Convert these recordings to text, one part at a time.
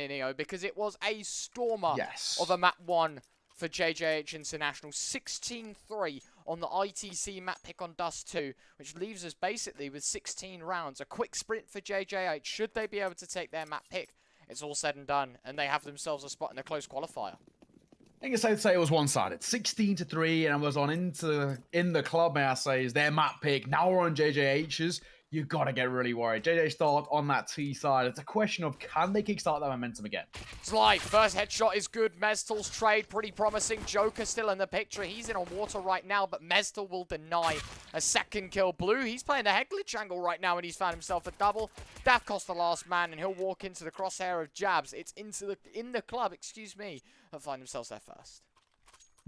Neo, because it was a stormer Yes. of a map 1 for JJH International. 16-3 on the ITC map pick on Dust 2, which leaves us basically with 16 rounds. A quick sprint for JJH. Should they be able to take their map pick, it's all said and done, and they have themselves a spot in the close qualifier. I think it's safe to say it was one-sided. 16-3, and I was on InTheClub, may I say, is their map pick. Now we're on JJH's. You've got to get really worried. JJ start on that T side. It's a question of, can they kickstart that momentum again? Sly, first headshot is good. Mestel's trade, pretty promising. Joker still in the picture. He's in on water right now, but Mestel will deny a second kill. Blue, he's playing the head glitch angle right now, and he's found himself a double. Daft cost the last man, and he'll walk into the crosshair of Jabs. It's in the club, excuse me, and find themselves there first.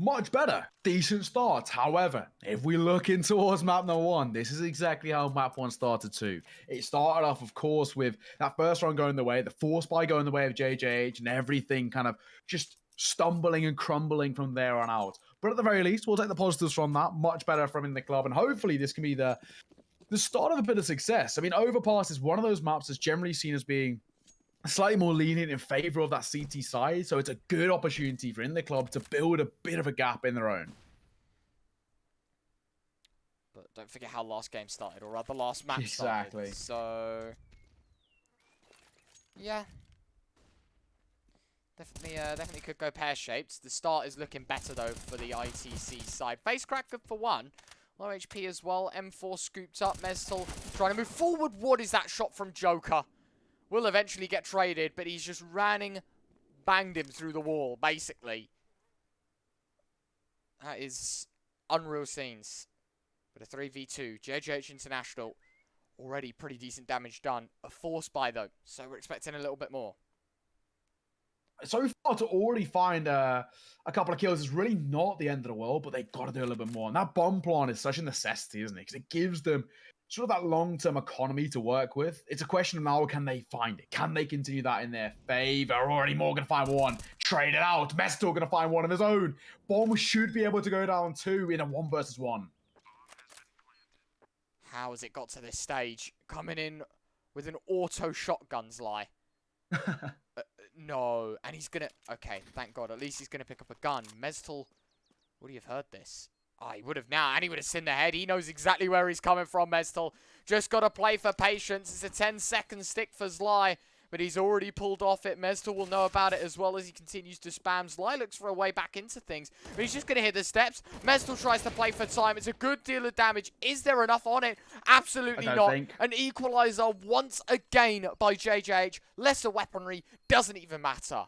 Much better. Decent start. However, if we look in towards map number 1, this is exactly how map 1 started too. It started off, of course, with that first round going the way, the force buy going the way of JJH, and everything kind of just stumbling and crumbling from there on out. But at the very least, we'll take the positives from that. Much better from InTheClub, and hopefully this can be the start of a bit of success. I mean, Overpass is one of those maps that's generally seen as being slightly more lenient in favor of that CT side, so it's a good opportunity for InTheClub to build a bit of a gap in their own. But don't forget how last game started, or rather last match Exactly. started. So, yeah. Definitely could go pear-shaped. The start is looking better, though, for the ITC side. Face crack good for 1. Low HP as well. M4 scooped up. Mestel trying to move forward. What is that shot from Joker? Will eventually get traded, but he's just banged him through the wall, basically. That is unreal scenes. But a 3v2, JJH International, already pretty decent damage done. A force buy, though, so we're expecting a little bit more. So far, to already find a couple of kills is really not the end of the world, but they've got to do a little bit more. And that bomb plant is such a necessity, isn't it? Because it gives them sort of that long-term economy to work with. It's a question of now, can they find it? Can they continue that in their favor? Already more going to find one. Trade it out. Mestel going to find one of his own. Bomb should be able to go down 2 in a 1 versus 1. How has it got to this stage? Coming in with an auto shotgun's lie. No. And he's going to... Okay, thank God. At least he's going to pick up a gun. Mestel, would he have heard this? Oh, he would have now, and he would have seen the head. He knows exactly where he's coming from, Mestel. Just got to play for patience. It's a 10-second stick for Zly, but he's already pulled off it. Mestel will know about it as well as he continues to spam. Zly looks for a way back into things, but he's just going to hit the steps. Mestel tries to play for time. It's a good deal of damage. Is there enough on it? Absolutely not. An equalizer once again by JJH. Lesser weaponry, doesn't even matter.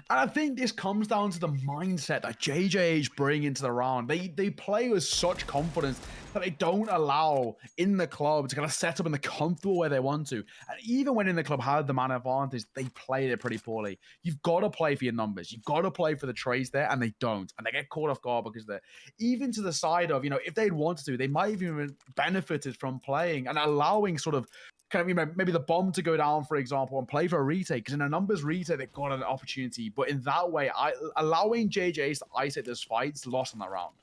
And I think this comes down to the mindset that JJH bring into the round. They play with such confidence that they don't allow InTheClub to kind of set up in the comfortable way they want to. And even when InTheClub had the man advantage, they played it pretty poorly. You've got to play for your numbers. You've got to play for the trades there, and they don't. And they get caught off guard because they're even to the side of, if they'd wanted to, they might have even benefited from playing and allowing sort of maybe the bomb to go down, for example, and play for a retake. Because in a numbers retake, they've got an opportunity. But in that way, allowing JJH to isolate those fights, lost on that round.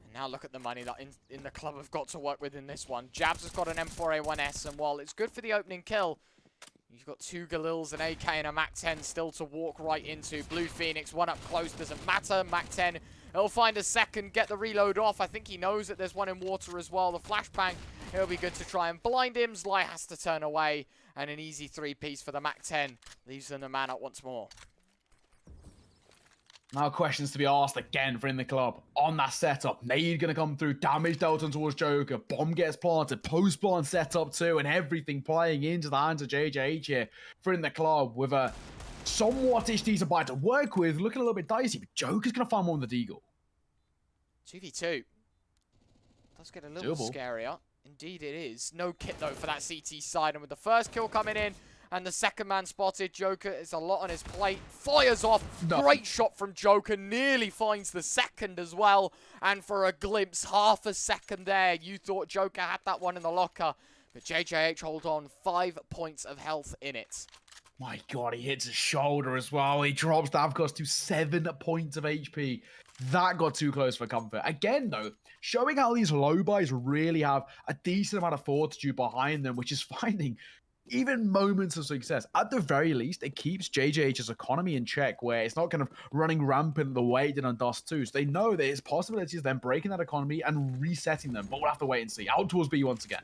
And now look at the money that InTheClub have got to work with in this one. Jabs has got an M4A1S, and while it's good for the opening kill, you've got 2 Galils, an AK, and a MAC-10 still to walk right into. Blue Phoenix, 1 up close, doesn't matter. MAC-10, he'll find a second, get the reload off. I think he knows that there's one in water as well. The flashbang, it'll be good to try and blind him. Zly has to turn away, and an easy 3-piece for the MAC-10. Leaves them the man up once more. Now questions to be asked again for InTheClub. On that setup, Nade going to come through, damage dealt on towards Joker, bomb gets planted, post-plant setup too, and everything playing into the hands of JJH here for InTheClub with a somewhat-ish decent buy to work with, looking a little bit dicey, but Joker's going to find one with the Deagle. 2v2. Does get a little scarier. Indeed it is. No kit though for that CT side, and with the first kill coming in, and the second man spotted, Joker is a lot on his plate. Fires off. No. Great shot from Joker. Nearly finds the second as well. And for a glimpse, half a second there, you thought Joker had that one in the locker. But JJH hold on. 5 points of health in it. My God, he hits his shoulder as well. He drops Davkos to 7 points of HP. That got too close for comfort. Again, though, showing how these low buys really have a decent amount of fortitude behind them, which is finding even moments of success, at the very least, it keeps JJH's economy in check, where it's not kind of running rampant the way it did on Dust 2. So they know there's possibilities of them breaking that economy and resetting them, but we'll have to wait and see. Out towards B once again.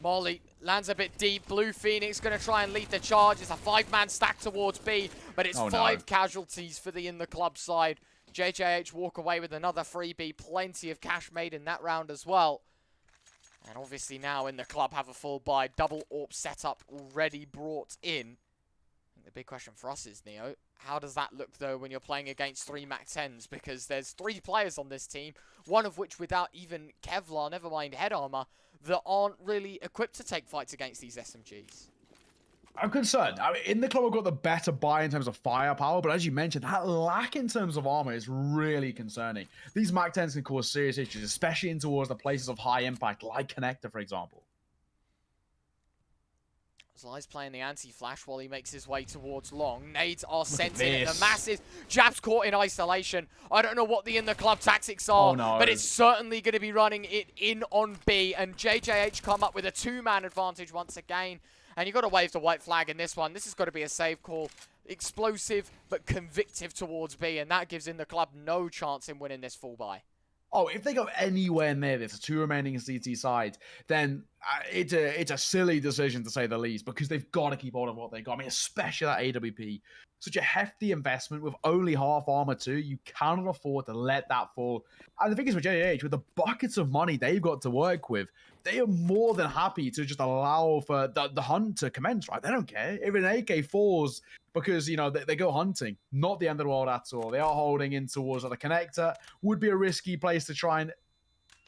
Molly lands a bit deep. Blue Phoenix going to try and lead the charge. It's a 5-man stack towards B, but it's 5 casualties for the InTheClub side. JJH walk away with another freebie. Plenty of cash made in that round as well. And obviously now InTheClub have a full buy. Double AWP setup already brought in. I think the big question for us is, Neo, how does that look, though, when you're playing against 3 MAC-10s? Because there's 3 players on this team, one of which without even Kevlar, never mind head armor, that aren't really equipped to take fights against these SMGs. I'm concerned. I mean, InTheClub have got the better buy in terms of firepower, but as you mentioned, that lack in terms of armor is really concerning. These MAC-10s can cause serious issues, especially in towards the places of high impact, like Connector, for example. Zly's playing the anti-flash while he makes his way towards long. Nades are sent in at the masses. Jab's caught in isolation. I don't know what the InTheClub tactics are, but it's certainly going to be running it in on B. And JJH come up with a 2-man advantage once again. And you've got to wave the white flag in this one. This has got to be a save call. Explosive, but convictive towards B. And that gives InTheClub no chance in winning this full buy. Oh, if they go anywhere near this, 2 remaining CT sides, then it's a silly decision to say the least, because they've got to keep hold of what they got. I mean, especially that AWP. Such a hefty investment with only half armor too. You cannot afford to let that fall. And the thing is with JJH, with the buckets of money they've got to work with, they are more than happy to just allow for the hunt to commence, right? They don't care. If an AK falls because, you know, they go hunting, not the end of the world at all. They are holding in towards the connector. Would be a risky place to try and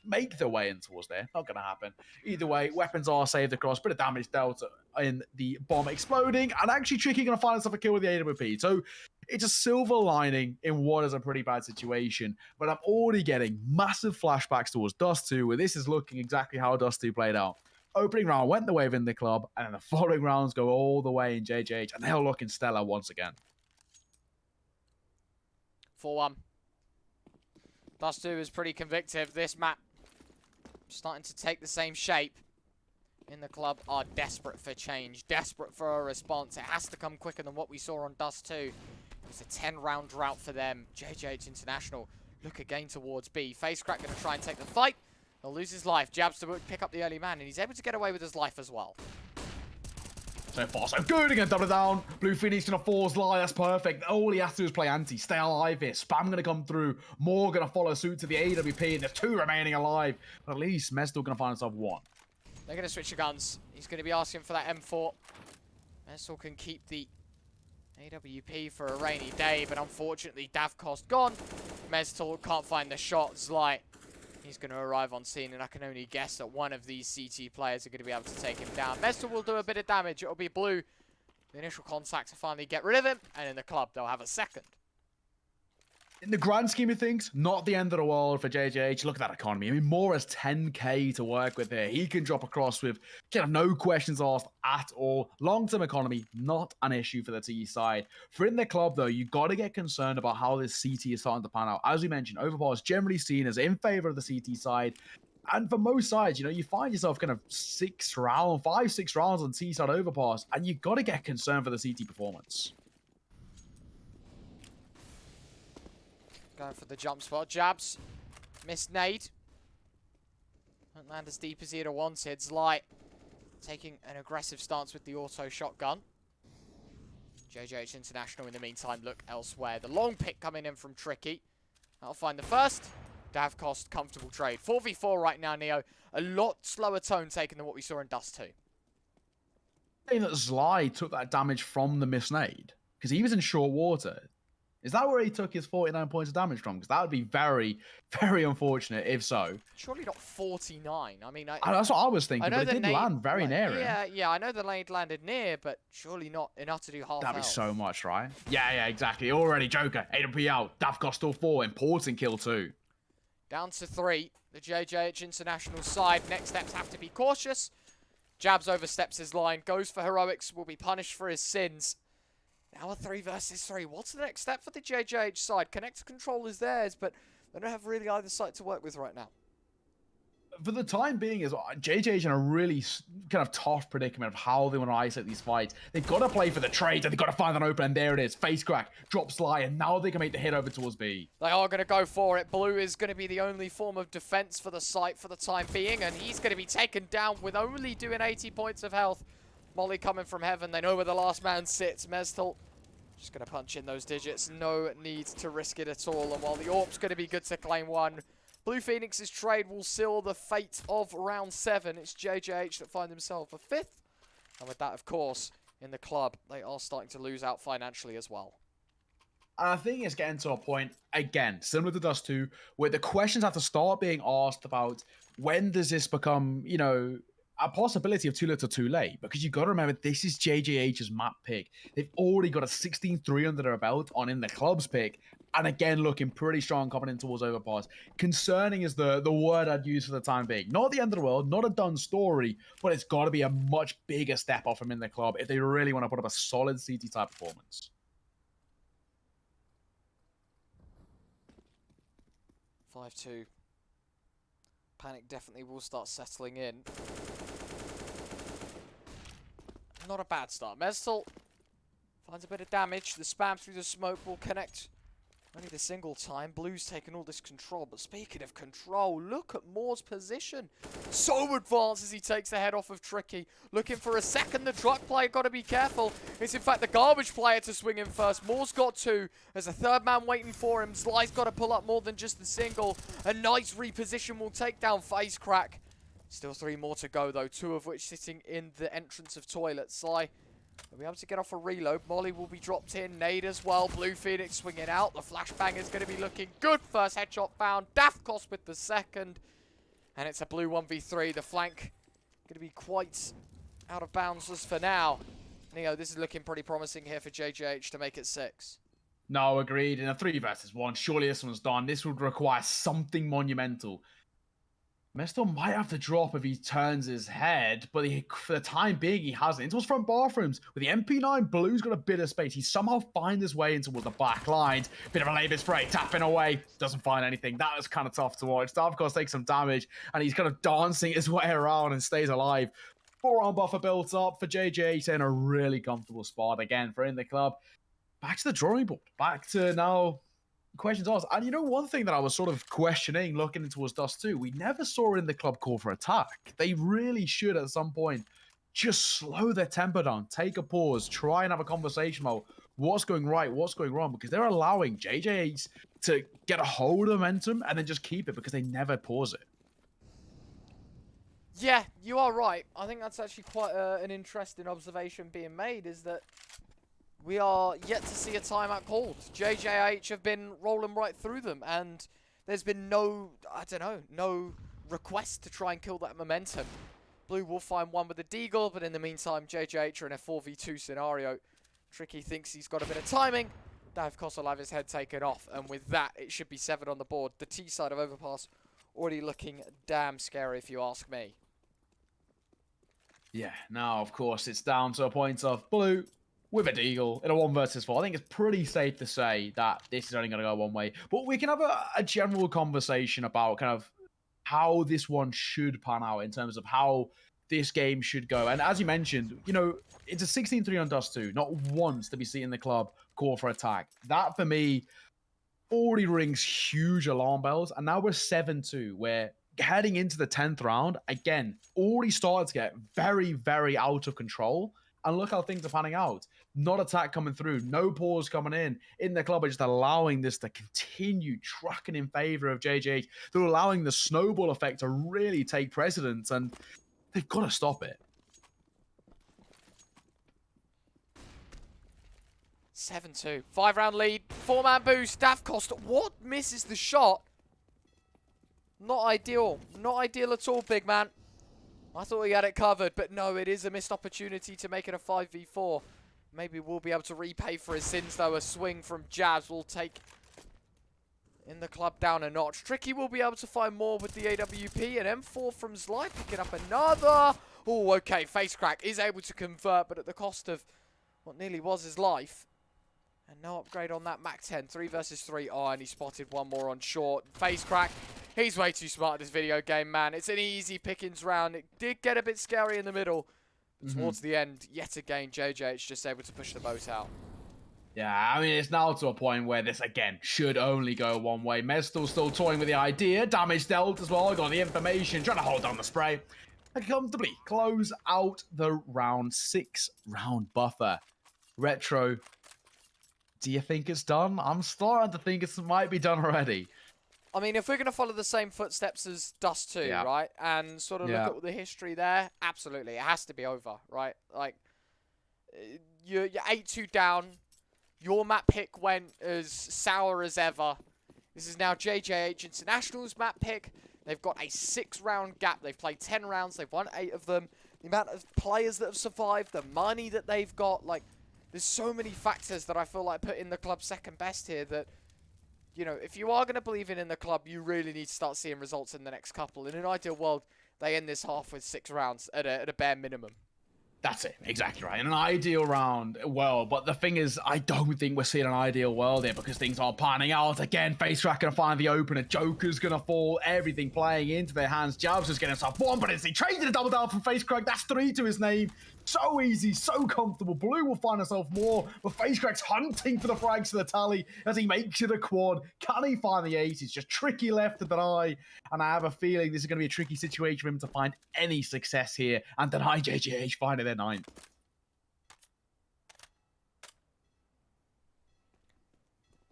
make their way in towards there. Not going to happen. Either way, weapons are saved across. Bit of damage dealt in the bomb exploding, and actually Tricky going to find himself a kill with the AWP. So it's a silver lining in what is a pretty bad situation, but I'm already getting massive flashbacks towards Dust 2, where this is looking exactly how Dust 2 played out. Opening round went the way of InTheClub, and then the following rounds go all the way in JJH, and they're looking stellar once again. 4-1. Dust 2 is pretty convictive. This map starting to take the same shape. InTheClub are desperate for change, desperate for a response. It has to come quicker than what we saw on Dust 2. It's a 10-round drought for them. JJH International look again towards B. FaceCrack going to try and take the fight. He'll lose his life. Jabs to pick up the early man, and he's able to get away with his life as well. So far, so good. Again, double down. Blue Phoenix going to force Lie. That's perfect. All he has to do is play anti. Stay alive here. Spam going to come through. More going to follow suit to the AWP, and there's 2 remaining alive. But at least Mestal going to find himself 1. They're going to switch the guns. He's going to be asking for that M4. Mestal can keep the AWP for a rainy day, but unfortunately, Davcost gone. Mestal can't find the shot. Zly, he's going to arrive on scene, and I can only guess that one of these CT players are going to be able to take him down. Mestal will do a bit of damage. It'll be blue. The initial contact to finally get rid of him, and InTheClub, they'll have a second. In the grand scheme of things, not the end of the world for JJH. Look at that economy. I mean, more as 10k to work with here. He can drop across with kind of no questions asked at all. Long-term economy, not an issue for the T side. For InTheClub, though, you got to get concerned about how this CT is starting to pan out. As we mentioned, Overpass generally seen as in favor of the CT side. And for most sides, you know, you find yourself kind of 5-6 rounds on T side Overpass, and you got to get concerned for the CT performance. Going for the jump spot. Jabs. Missed nade. Won't land as deep as he'd have wanted. Zly taking an aggressive stance with the auto shotgun. JJH International in the meantime look elsewhere. The long pick coming in from Tricky. That'll find the first. Davcost, comfortable trade. 4v4 right now, Neo. A lot slower tone taken than what we saw in Dust 2. Saying that Zly took that damage from the miss nade, because he was in short water. Is that where he took his 49 points of damage from? Because that would be very, very unfortunate if so. Surely not 49. I mean, that's what I was thinking, but it did land very near him. Yeah, I know the nade landed near, but surely not enough to do half That'd be health. so much, right? Yeah, exactly. Already Joker, AWP out. Davcost still 4, important kill too. Down to 3. The JJH International side. Next steps have to be cautious. Jabs oversteps his line, goes for heroics, will be punished for his sins. Now a 3 versus 3. What's the next step for the JJH side? Connector control is theirs, but they don't have really either side to work with right now. For the time being, is JJH in a really kind of tough predicament of how they want to isolate these fights. They've got to play for the trades, and they've got to find an open, and there it is. Face crack, drop Sly, and now they can make the hit over towards B. They are going to go for it. Blue is going to be the only form of defense for the site for the time being, and he's going to be taken down with only doing 80 points of health. Molly coming from heaven. They know where the last man sits. Mestel just going to punch in those digits. No need to risk it at all. And while the AWP's going to be good to claim one, Blue Phoenix's trade will seal the fate of round 7. It's JJH that find himself a 5th. And with that, of course, in the club, they are starting to lose out financially as well. I think it's getting to a point, again, similar to Dust 2, where the questions have to start being asked about when does this become, you know, a possibility of too little too late. Because you've got to remember, this is JJH's map pick. They've already got a 16-3 under their belt on InTheClub's pick. And again, looking pretty strong coming in towards Overpass. Concerning is the word I'd use for the time being. Not the end of the world, not a done story, but it's got to be a much bigger step off from InTheClub if they really want to put up a solid CT type performance. 5-2. Panic definitely will start settling in. Not a bad start. Mestel finds a bit of damage. The spam through the smoke will connect only the single time. Blue's taken all this control. But speaking of control, look at Moore's position. So advanced as he takes the head off of Tricky. Looking for a second. The truck player got to be careful. It's in fact the garbage player to swing in first. Moore's got 2. There's a third man waiting for him. Sly's got to pull up more than just the single. A nice reposition will take down Face Crack. Still 3 more to go though. 2 of which sitting in the entrance of toilet. Sly will be able to get off a reload. Molly will be dropped in. Nade as well. Blue Phoenix swinging out. The flashbang is going to be looking good. First headshot found. Dafkos with the second. And it's a blue 1v3. The flank going to be quite out of bounds as for now. Neo, this is looking pretty promising here for JJH to make it 6. No, agreed. In a 3 versus 1, surely this one's done. This would require something monumental. Mestel might have to drop if he turns his head, but for the time being, he hasn't. Into his front bathrooms. With the MP9, Blue's got a bit of space. He somehow finds his way into the back lines. Bit of a labor spray, tapping away. Doesn't find anything. That was kind of tough to watch. Davkos takes some damage, and he's kind of dancing his way around and stays alive. 4-round buffer built up for JJ in a really comfortable spot again for InTheClub. Back to the drawing board. Back to now questions asked. And you know, one thing that I was sort of questioning looking towards Dust 2, we never saw InTheClub call for attack. They really should at some point just slow their tempo down, take a pause, try and have a conversation about what's going right, what's going wrong, because they're allowing JJH to get a hold of momentum and then just keep it because they never pause it. Yeah, you are right. I think that's actually quite an interesting observation being made, is that we are yet to see a timeout called. JJH have been rolling right through them, and there's been no, I don't know, no request to try and kill that momentum. Blue will find one with the Deagle, but in the meantime, JJH are in a 4v2 scenario. Tricky thinks he's got a bit of timing. Davkos will have his head taken off, and with that, it should be 7 on the board. The T side of Overpass already looking damn scary, if you ask me. Yeah, now, of course, it's down to a point of Blue with a Deagle in a 1 versus 4. I think it's pretty safe to say that this is only going to go one way. But we can have a general conversation about kind of how this one should pan out in terms of how this game should go. And as you mentioned, you know, it's a 16-3 on Dust 2. Not once did we see InTheClub call for attack. That, for me, already rings huge alarm bells. And now we're 7-2, where heading into the 10th round, again, already started to get very, very out of control. And look how things are panning out. Not attack coming through, no pause coming in. InTheClub are just allowing this to continue trucking in favor of JJH. They're allowing the snowball effect to really take precedence, and they've got to stop it. 7-2. 5-round lead. 4-man boost. Davkos. What misses the shot? Not ideal. Not ideal at all, big man. I thought he had it covered, but no, it is a missed opportunity to make it a 5v4. Maybe we'll be able to repay for his sins, though. A swing from Jazz will take InTheClub down a notch. Tricky will be able to find more with the AWP. And M4 from Sly picking up another. Oh, okay. Face Crack is able to convert, but at the cost of what nearly was his life. And no upgrade on that Mac 10. 3 versus 3. Oh, and he spotted one more on short. Face Crack He's way too smart at this video game, man. It's an easy pickings round. It did get a bit scary in the middle. But towards the end, yet again, JJH just able to push the boat out. Yeah, I mean, it's now to a point where this, again, should only go one way. Mestel's still toying with the idea. Damage dealt as well. Got the information. Trying to hold down the spray. And comfortably close out the round. 6-round buffer. Retro, do you think it's done? I'm starting to think it might be done already. I mean, if we're going to follow the same footsteps as Dust 2, right? And sort of look at the history there, absolutely. It has to be over, right? Like, you're 8-2 down. Your map pick went as sour as ever. This is now JJH International's map pick. They've got a 6-round gap. They've played 10 rounds. They've won 8 of them. The amount of players that have survived, the money that they've got. Like, there's so many factors that I feel like put InTheClub second best here that, you know, if you are going to believe in InTheClub, you really need to start seeing results in the next couple. In an ideal world, they end this half with 6 rounds at a bare minimum. That's it, exactly right. In an ideal round, well, but the thing is, I don't think we're seeing an ideal world here because things aren't panning out. Again, FaceCrack gonna find the opener, Joker's gonna fall, everything playing into their hands. Jabs just getting himself one, but he traded a double down from FaceCrack. That's 3 to his name. So easy, so comfortable. Blue will find himself more, but FaceCrack's hunting for the frags to the tally as he makes it a quad. Can he find the ace? It's just tricky left to deny, and I have a feeling this is going to be a tricky situation for him to find any success here and deny JJH finding their 9th.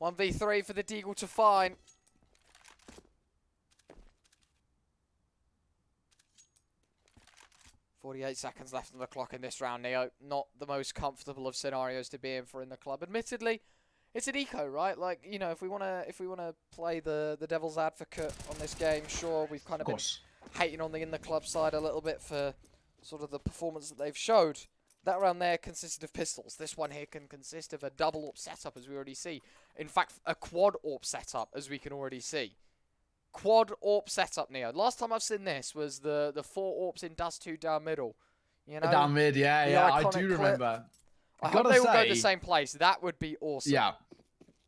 1v3 for the Deagle to find. .48 seconds left on the clock in this round, Neo. Not the most comfortable of scenarios to be in for InTheClub. Admittedly, it's an eco, right? Like, you know, if we wanna play the devil's advocate on this game, sure, we've kind of been hating on the InTheClub side a little bit for sort of the performance that they've showed. That round there consisted of pistols. This one here can consist of a double AWP setup, as we already see. In fact, a quad AWP setup, as we can already see. Quad AWP setup, Neo. Last time I've seen this was the 4 AWPs in Dust 2 down middle. You know, down mid, yeah, I do remember. I hope they will go the same place. That would be awesome. Yeah.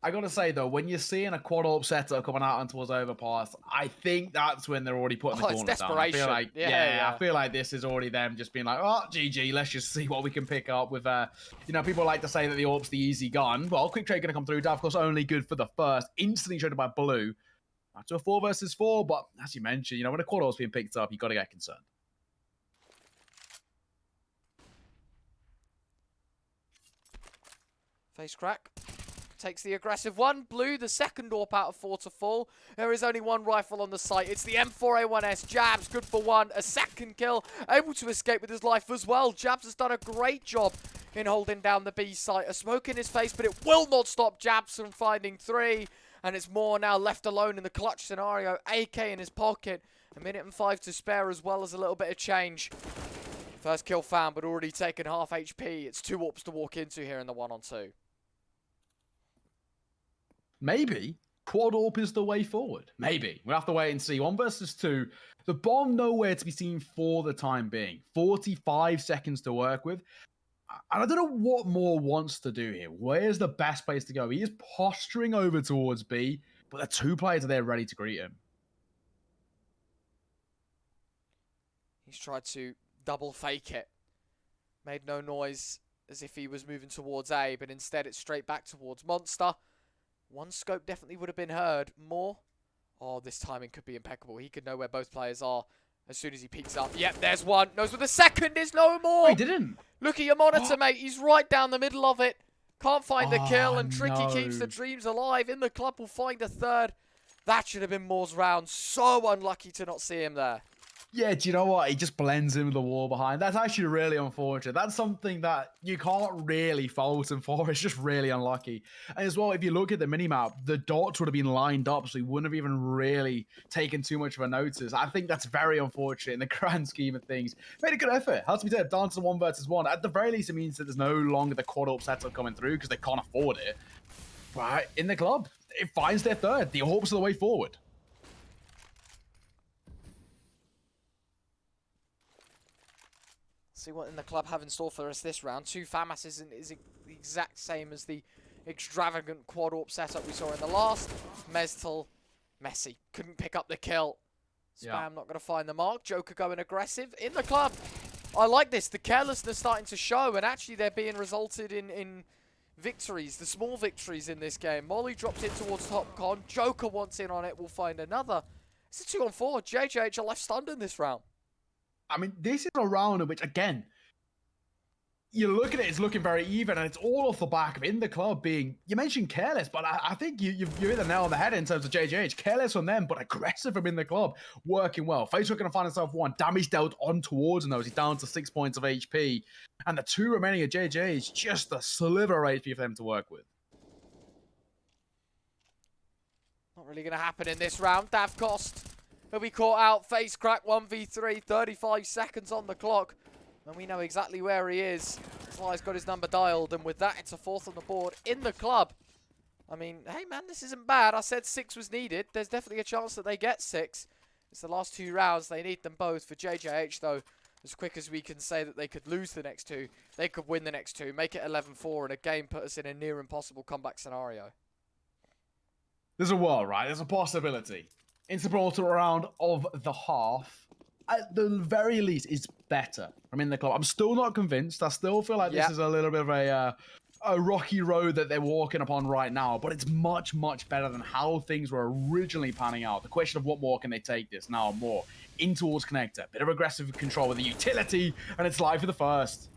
I gotta say though, when you're seeing a quad AWP setup coming out and towards Overpass, I think that's when they're already putting the corner down. I feel like, I feel like this is already them just being like, oh, GG, let's just see what we can pick up with, you know, people like to say that the AWP's the easy gun. Well, quick trade gonna come through. Of course, only good for the first. Instantly traded by Blue. Back to a 4 versus 4, but as you mentioned, you know, when a quad AWP's being picked up, you gotta get concerned. FaceCrack takes the aggressive one. Blue, the second AWP out of 4 to fall. There is only one rifle on the site. It's the M4A1S. Jabs, good for 1. A second kill. Able to escape with his life as well. Jabs has done a great job in holding down the B site. A smoke in his face, but it will not stop Jabs from finding 3. And it's more now left alone in the clutch scenario. AK in his pocket. 1 minute and 5 to spare as well as a little bit of change. First kill found, but already taken half HP. It's 2 AWPs to walk into here in the 1-on-2. Maybe quad AWP is the way forward. Maybe. We'll have to wait and see. 1 versus 2. The bomb nowhere to be seen for the time being. 45 seconds to work with. And I don't know what Moore wants to do here. Where's the best place to go? He is posturing over towards B, but the 2 players are there ready to greet him. He's tried to double fake it. Made no noise as if he was moving towards A, but instead it's straight back towards Monster. 1 scope definitely would have been heard. More. Oh, this timing could be impeccable. He could know where both players are as soon as he peeks up. Yep, there's 1. Knows where the second is. No more. Oh, he didn't. Look at your monitor, mate. He's right down the middle of it. Can't find the kill, and Tricky keeps the dreams alive. InTheClub will find a 3rd. That should have been Moore's round. So unlucky to not see him there. Yeah, do you know what? He just blends in with the wall behind. That's actually really unfortunate. That's something that you can't really fault him for. It's just really unlucky. And as well, if you look at the minimap, the dots would have been lined up, so he wouldn't have even really taken too much of a notice. I think that's very unfortunate in the grand scheme of things. Made a good effort. Has to be said, down to 1 versus 1. At the very least, it means that there's no longer the quad AWP setup coming through because they can't afford it. Right, InTheClub, it finds their 3rd. The AWPs are the way forward. See what InTheClub have in store for us this round. 2 FAMAS is the exact same as the extravagant quad AWP setup we saw in the last. Mestel Messi couldn't pick up the kill. Spam Yeah. not going to find the mark. Joker going aggressive in the club. I like this. The carelessness starting to show, and actually they're being resulted in victories, the small victories in this game. Molly dropped in towards top con. Joker wants in on it. We'll find another. It's a 2-on-4. JJH are left stunned in this round. I mean, this is a round in which, again, you look at it, it's looking very even, and it's all off the back of InTheClub being, you mentioned careless, but I think you've hit the nail on the head in terms of JJH. Careless from them, but aggressive from InTheClub, working well. Facebook going to find himself one. Damage dealt on towards him, though. He's down to 6 points of HP. And the two remaining of JJH, just a sliver of HP for them to work with. Not really going to happen in this round. Dav Cost, he'll be caught out. Face crack 1v3, 35 seconds on the clock. And we know exactly where he is. Sly's got his number dialed, and with that, it's a 4th on the board in the club. I mean, hey man, this isn't bad. I said 6 was needed. There's definitely a chance that they get 6. It's the last 2 rounds. They need them both. For JJH, though, as quick as we can say that they could lose the next 2, they could win the next 2, make it 11-4, and again put us in a near impossible comeback scenario. There's a world, right? There's a possibility. Interportal round of the half, at the very least, is better from InTheClub. I'm still not convinced. I still feel like this is a little bit of a rocky road that they're walking upon right now, but it's much, much better than how things were originally panning out. The question of what more can they take this now more in towards connector, bit of aggressive control with the utility, and it's live for the first.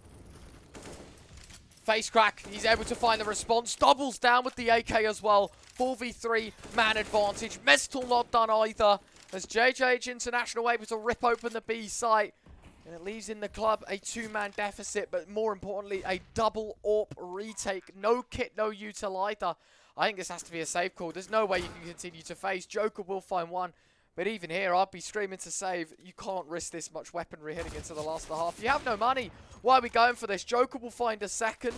Face crack, he's able to find the response, doubles down with the AK as well. 4v3 man advantage. Mestal not done either, as JJH International able to rip open the B site. And it leaves InTheClub a 2-man deficit, but more importantly, a double AWP retake. No kit, no util either. I think this has to be a safe call. There's no way you can continue to face. Joker will find one. But even here, I'd be screaming to save. You can't risk this much weaponry heading into the last of the half. You have no money. Why are we going for this? Joker will find a second.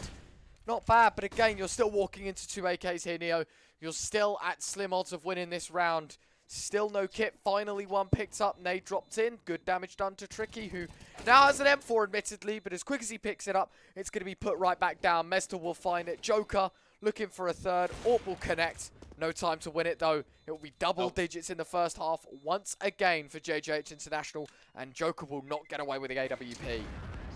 Not bad, but again, you're still walking into 2 AKs here, Neo. You're still at slim odds of winning this round. Still no kit. Finally one picked up. Nade dropped in. Good damage done to Tricky, who now has an M4 admittedly, but as quick as he picks it up, it's going to be put right back down. Mestal will find it. Joker looking for a third. AWP will connect. No time to win it though. It will be double digits in the first half once again for JJH International, and Joker will not get away with the AWP.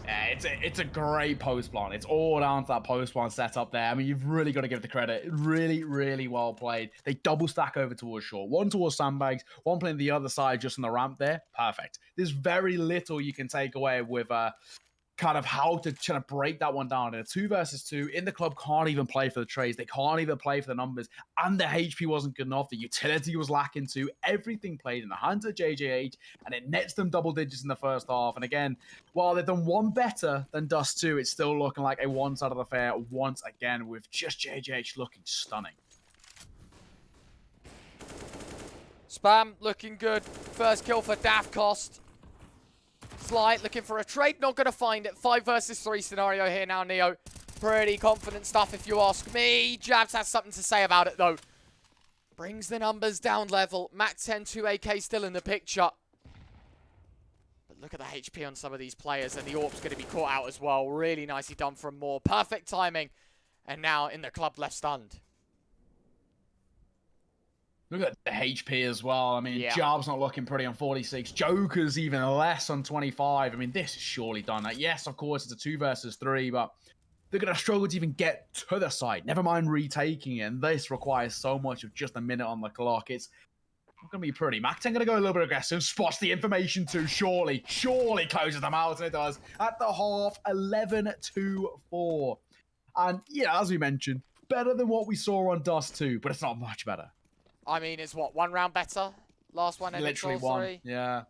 Yeah, it's a great post plan. It's all down to that post plan setup there. I mean, you've really got to give the credit. Really, really well played. They double stack over towards short. One towards sandbags, one playing the other side just on the ramp there. Perfect. There's very little you can take away with kind of how to try to break that one down. In a 2 versus 2, InTheClub can't even play for the trades. They can't even play for the numbers. And the HP wasn't good enough. The utility was lacking too. Everything played in the hands of JJH, and it nets them double digits in the first half. And again, while they've done one better than Dust 2, it's still looking like a one-sided affair once again, with just JJH looking stunning. Spam looking good. First kill for Dav Cost. Sly looking for a trade, not going to find it. 5 versus 3 scenario here now, Neo. Pretty confident stuff if you ask me. Jabs has something to say about it though. Brings the numbers down level. Mac 10, 2 AK still in the picture. But look at the HP on some of these players, and the AWP's going to be caught out as well. Really nicely done from Moore. Perfect timing. And now InTheClub left stunned. Look at the HP as well. I mean, Job's not looking pretty on 46. Joker's even less on 25. I mean, this is surely done. Yes, of course, it's a 2 versus 3, but they're going to struggle to even get to the side. Never mind retaking it. And this requires so much of just a minute on the clock. It's not going to be pretty. Mac 10 going to go a little bit aggressive. Spots the information too. Surely closes them out. And it does. At the half, 11-4. And yeah, as we mentioned, better than what we saw on Dust 2, but it's not much better. I mean, it's what, 1 round better? Last one, literally 1. 3? Yeah.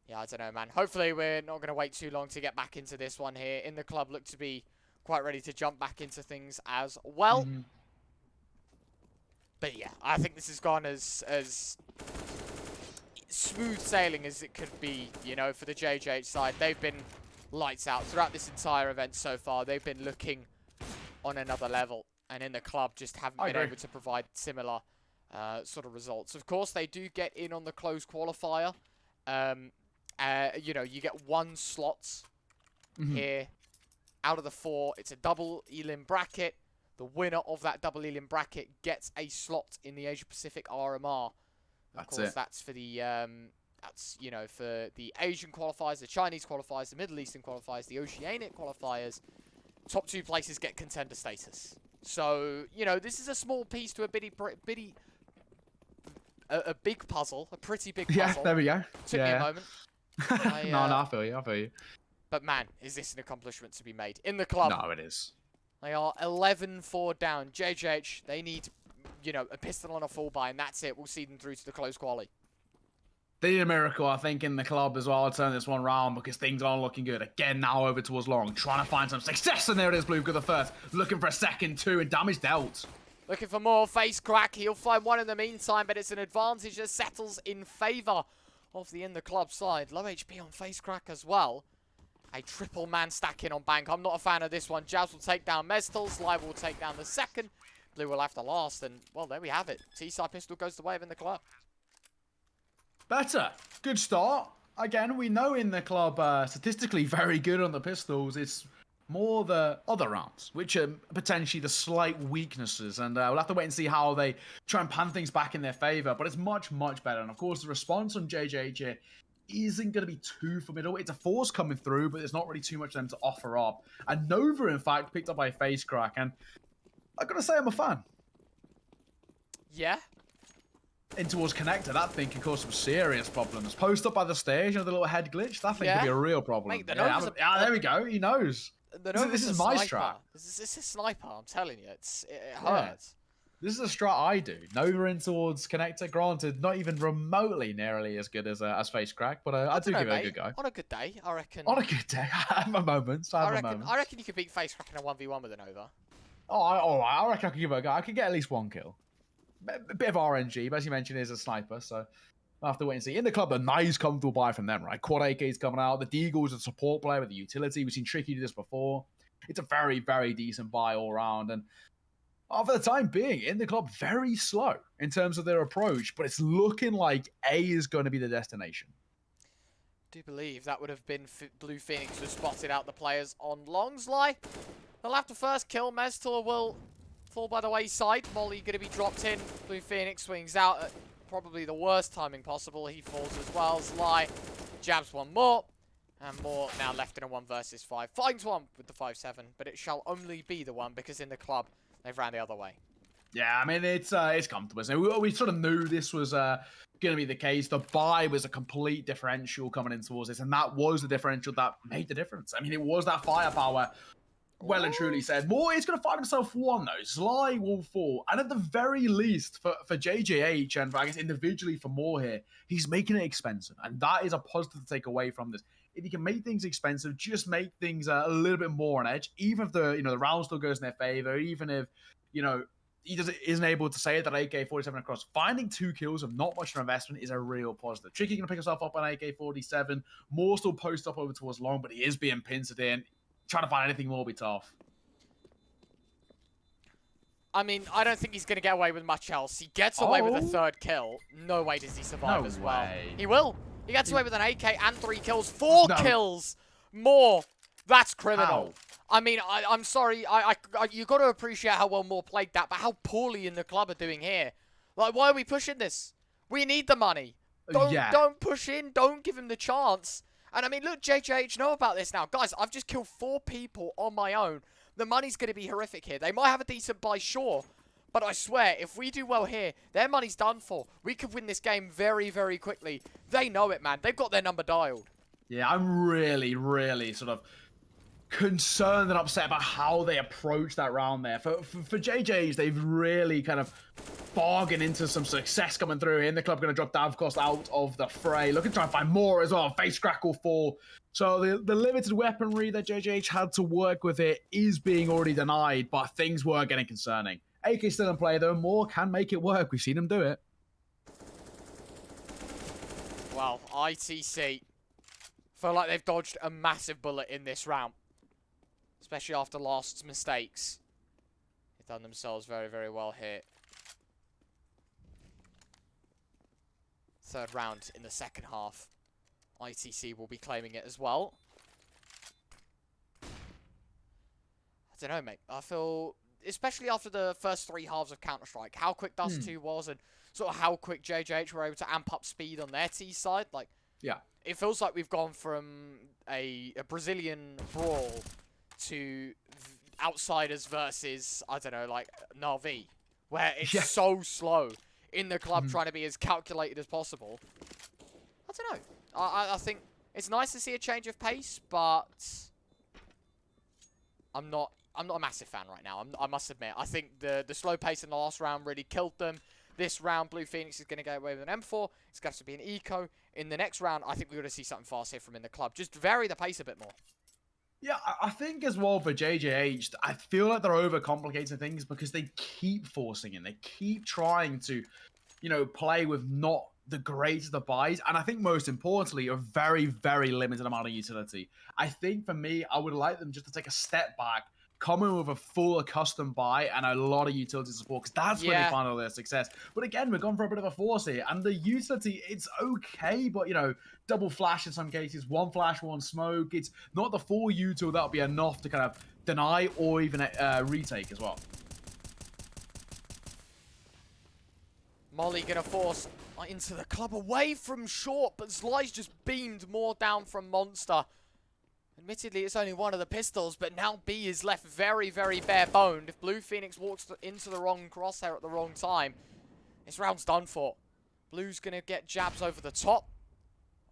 Yeah, I don't know, man. Hopefully we're not going to wait too long to get back into this one here. InTheClub look to be quite ready to jump back into things as well. But yeah, I think this has gone as smooth sailing as it could be, you know, for the JJH side. They've been lights out throughout this entire event so far. They've been looking on another level. And InTheClub just haven't been able to provide similar sort of results. Of course, they do get in on the closed qualifier. You know, you get 1 slot here out of the 4. It's a double elim bracket. The winner of that double elim bracket gets a slot in the Asia Pacific RMR. Of course, that's for the that's, you know, for the Asian qualifiers, the Chinese qualifiers, the Middle Eastern qualifiers, the Oceanic qualifiers. Top 2 places get contender status. So, you know, this is a small piece to a a big puzzle, a pretty big puzzle. Yeah, there we go. Took me a moment. No, I feel you. I feel you. But man, is this an accomplishment to be made in the club? No, it is. They are 11-4 down. JJH, they need, you know, a pistol and a full buy, and that's it. We'll see them through to the close quali. They need a miracle, I think, in the club as well to turn this one round because things aren't looking good. Again, now over towards Long, trying to find some success, and there it is, Blue with the first. Looking for a second, 2, and damage dealt. Looking for more face crack. He'll find one in the meantime, but it's an advantage that settles in favour of the InTheClub side. Low HP on face crack as well. A triple man stack in on Bank. I'm not a fan of this one. Jabs will take down Mestal. Sly will take down the second. Blue will have the last, and, well, there we have it. T-side pistol goes the way of InTheClub. Better. Good start. Again, we know InTheClub statistically very good on the pistols. It's more the other rounds, which are potentially the slight weaknesses. And we'll have to wait and see how they try and pan things back in their favor. But it's much, much better. And, of course, the response on JJH here isn't going to be too formidable. It's a force coming through, but there's not really too much for them to offer up. And Nova, in fact, picked up by face crack. And I've got to say I'm a fan. Yeah. In towards connector, that thing can cause some serious problems. Post up by the stage, you know, the little head glitch, that thing could be a real problem. Mate, there we go, he knows. This is my strat. This is a sniper, I'm telling you. It hurts. Yeah. This is a strat I do. Nova in towards connector, granted, not even remotely nearly as good as face crack, but I do give it a good go. On a good day, I reckon. On a good day, I have my moments. I reckon you could beat face crack in a 1v1 with a Nova. I reckon I could give it a go. I could get at least 1 kill. A bit of RNG, but as you mentioned, is a sniper, so I'll have to wait and see. InTheClub, a nice, comfortable buy from them, right? Quad AK's coming out. The Deagle's a support player with the utility. We've seen Tricky do this before. It's a very, very decent buy all round. And for the time being, InTheClub, very slow in terms of their approach, but it's looking like A is going to be the destination. I do believe that would have been Blue Phoenix who spotted out the players on Longsly. They'll have to first kill. Mestor will fall by the wayside. Molly going to be dropped in. Blue Phoenix swings out at probably the worst timing possible. He falls as well. Sly jabs one more. And more now left in a 1 versus 5. Finds one with the 5-7. But it shall only be the one because InTheClub, they've ran the other way. Yeah, I mean, it's comfortable. So we sort of knew this was going to be the case. The buy was a complete differential coming in towards this. And that was the differential that made the difference. I mean, it was that firepower. Well and truly said. Moore is going to find himself one, though. Sly will fall. And at the very least, for JJH and I guess individually for Moore here, he's making it expensive. And that is a positive to take away from this. If you can make things expensive, just make things a little bit more on edge. Even if the round still goes in their favor, even if, he isn't able to say that AK-47 across. Finding 2 kills of not much of an investment is a real positive. Tricky going to pick himself up on AK-47. Moore still post up over towards Long, but he is being pincered in. Trying to find anything more will be tough. I mean, I don't think he's going to get away with much else. He gets away with a 3rd kill. No way does he survive as well. He will. He gets away with an AK and 3 kills. 4 kills more. That's criminal. How? I mean, I'm sorry. You got to appreciate how well Moore played that, but how poorly InTheClub are doing here. Like, why are we pushing this? We need the money. Don't push in. Don't give him the chance. And I mean, look, JJH know about this now. Guys, I've just killed 4 people on my own. The money's going to be horrific here. They might have a decent buy, sure. But I swear, if we do well here, their money's done for. We could win this game very, very quickly. They know it, man. They've got their number dialed. Yeah, I'm really, really sort of concerned and upset about how they approach that round there. For JJs, they've really kind of bargained into some success coming through. InTheClub going to drop Davcost out of the fray. Looking to try and find more as well. Face crack will fall. So the limited weaponry that JJH had to work with it is being already denied, but things were getting concerning. AK still in play though. Moore can make it work. We've seen him do it. Well, ITC feel like they've dodged a massive bullet in this round. Especially after last's mistakes. They've done themselves very, very well here. 3rd round in the second half. ITC will be claiming it as well. I don't know, mate. I feel especially after the first 3 halves of Counter-Strike, how quick Dust 2 was and sort of how quick JJH were able to amp up speed on their T side. Like, Yeah. it feels like we've gone from a Brazilian brawl to outsiders versus, I don't know, like Na'Vi, where it's so slow in the club trying to be as calculated as possible. I don't know. I think it's nice to see a change of pace, but I'm not a massive fan right now. I must admit. I think the slow pace in the last round really killed them. This round, Blue Phoenix is going to go away with an M4. It's going to be an eco. In the next round, I think we're going to see something fast here from InTheClub. Just vary the pace a bit more. Yeah, I think as well for JJH, I feel like they're overcomplicating things because they keep forcing it. They keep trying to, play with not the greatest of buys. And I think most importantly, a very, very limited amount of utility. I think for me, I would like them just to take a step back, come in with a full custom buy and a lot of utility support, because that's where they find all their success. But again, we're going for a bit of a force here, and the utility, it's okay, but double flash in some cases, 1 flash, 1 smoke. It's not the full util that'll be enough to kind of deny or even retake as well. Molly gonna force into the club away from short, but Sly's just beamed more down from Monster. Admittedly, it's only one of the pistols, but now B is left very, very bare-boned. If Blue Phoenix walks into the wrong crosshair at the wrong time, this round's done for. Blue's going to get jabs over the top.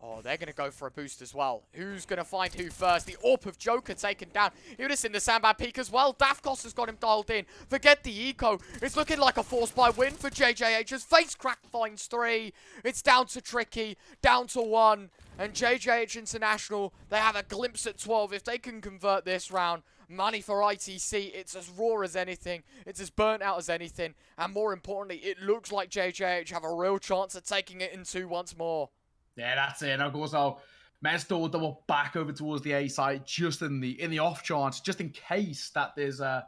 Oh, they're going to go for a boost as well. Who's going to find who first? The AWP of Joker taken down. He would have seen the sandbag peak as well. Dafkos has got him dialed in. Forget the eco. It's looking like a force buy win for JJH as Face Crack finds 3. It's down to Tricky, down to 1. And JJH International, they have a glimpse at 12. If they can convert this round, money for ITC. It's as raw as anything. It's as burnt out as anything. And more importantly, it looks like JJH have a real chance at taking it in 2 once more. Yeah, that's it. And of course, Mestor will double back over towards the A side just in the off chance, just in case that there's a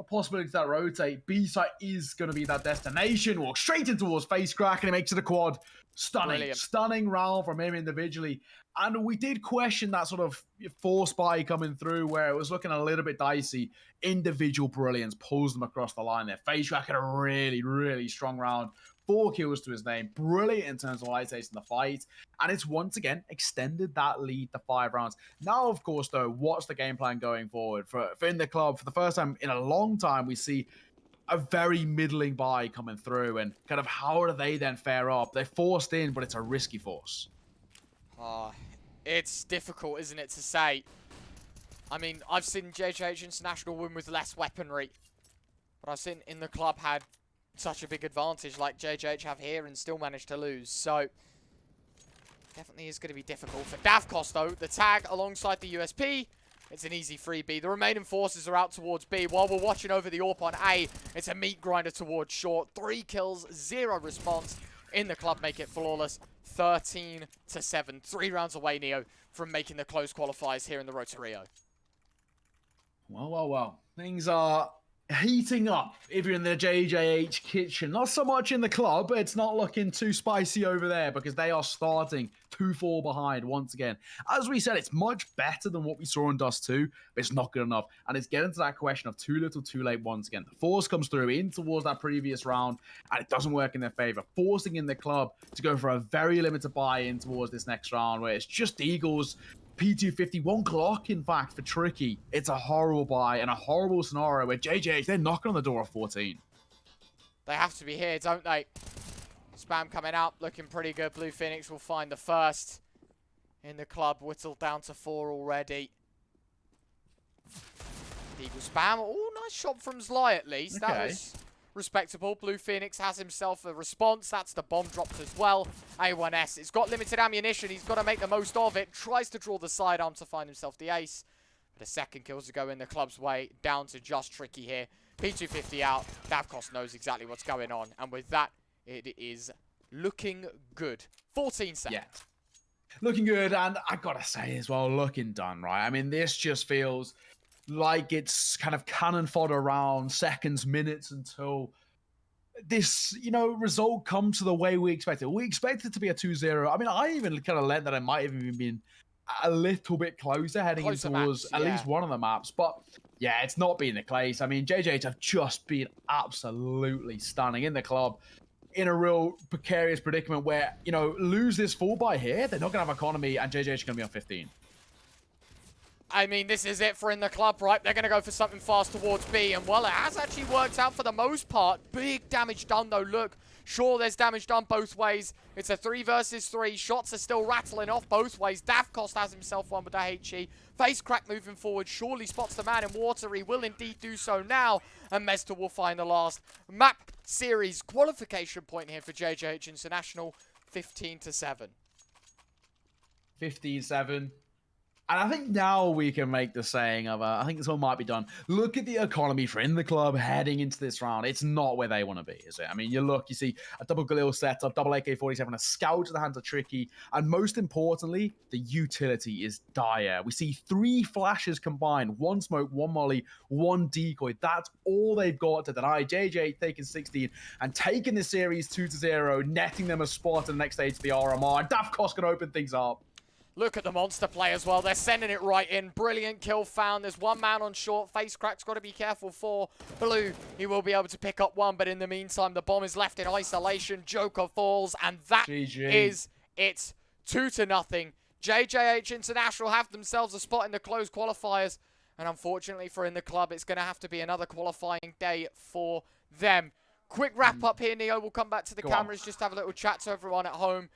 possibility that rotate. B side is going to be that destination. Walk straight in towards Face Crack, and he makes it a quad. Stunning round from him individually. And we did question that sort of force buy coming through where it was looking a little bit dicey. Individual brilliance pulls them across the line there. Face Crack had a really, really strong round. 4 kills to his name. Brilliant in terms of light taste in the fight. And it's once again extended that lead to 5 rounds. Now, of course, though, what's the game plan going forward? For InTheClub, for the first time in a long time, we see a very middling buy coming through. And kind of how do they then fare up? They're forced in, but it's a risky force. It's difficult, isn't it, to say. I mean, I've seen JJH International win with less weaponry. But I've seen InTheClub had such a big advantage like JJH have here and still managed to lose. So, definitely is going to be difficult for Dafkos, though. The tag alongside the USP. It's an easy free B. The remaining forces are out towards B. While we're watching over the AWP on A, it's a meat grinder towards short. 3 kills, 0 response. InTheClub make it flawless. 13-7. 3 rounds away, Neo, from making the close qualifiers here in the Road to Rio. Well. Things are heating up if you're in the JJH kitchen. Not so much in the club. It's not looking too spicy over there because they are starting 2-4 behind once again. As we said, it's much better than what we saw in Dust 2, but it's not good enough. And it's getting to that question of too little, too late once again. The force comes through in towards that previous round, and it doesn't work in their favor, forcing InTheClub to go for a very limited buy-in towards this next round, where it's just Eagles, P250, 1 clock, in fact, for Tricky. It's a horrible buy and a horrible scenario where JJH, they're knocking on the door of 14. They have to be here, don't they? Spam coming out, looking pretty good. Blue Phoenix will find the first. InTheClub whittled down to 4 already. Eagle spam. Oh, nice shot from Sly at least. Okay. That was respectable. Blue Phoenix has himself a response. That's the bomb dropped as well. A1S. It's got limited ammunition. He's got to make the most of it. Tries to draw the sidearm to find himself the ace. But a second kill to go in the club's way. Down to just Tricky here. P250 out. Davkos knows exactly what's going on. And with that, it is looking good. 14 seconds. Yeah. Looking good, and I gotta say as well, looking done, right? I mean, this just feels like it's kind of cannon fodder around seconds, minutes until this, result comes to the way we expected. We expected it to be a 2-0. I mean, I even kind of lent that it might have even been a little bit closer heading in towards at least one of the maps. But Yeah, it's not been the case. I mean, JJH have just been absolutely stunning in the club, in a real precarious predicament where, you know, lose this full buy here, they're not going to have economy, and JJH are going to be on 15. I mean, this is it for in the club, right? They're going to go for something fast towards B, and well, it has actually worked out for the most part. Big damage done, though. Look, sure, there's damage done both ways. It's a 3 versus 3. Shots are still rattling off both ways. Davkost has himself one with the HE. Face crack moving forward. Surely spots the man in water. He will indeed do so now, and Mester will find the last map series qualification point here for JJH International, 15-7. 15-7. And I think now we can make the saying of, I think this one might be done. Look at the economy for in the club heading into this round. It's not where they want to be, is it? I mean, you look, you see a double Galil setup, double AK-47, a scout to the hands of Tricky, and most importantly, the utility is dire. We see 3 flashes combined, 1 smoke, 1 molly, 1 decoy. That's all they've got to deny. JJ taking 16 and taking the series 2-0, netting them a spot in the next stage of the RMR. And Davkost can open things up. Look at the monster play as well. They're sending it right in. Brilliant kill found. There's one man on short. Face crack's got to be careful for Blue. He will be able to pick up one, but in the meantime, the bomb is left in isolation. Joker falls, and that is it. 2-0. JJH International have themselves a spot in the closed qualifiers, and unfortunately for in the club, it's going to have to be another qualifying day for them. Quick wrap up here, Neo. We'll come back to the cameras, just have a little chat to everyone at home.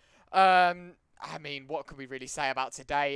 I mean, what could we really say about today?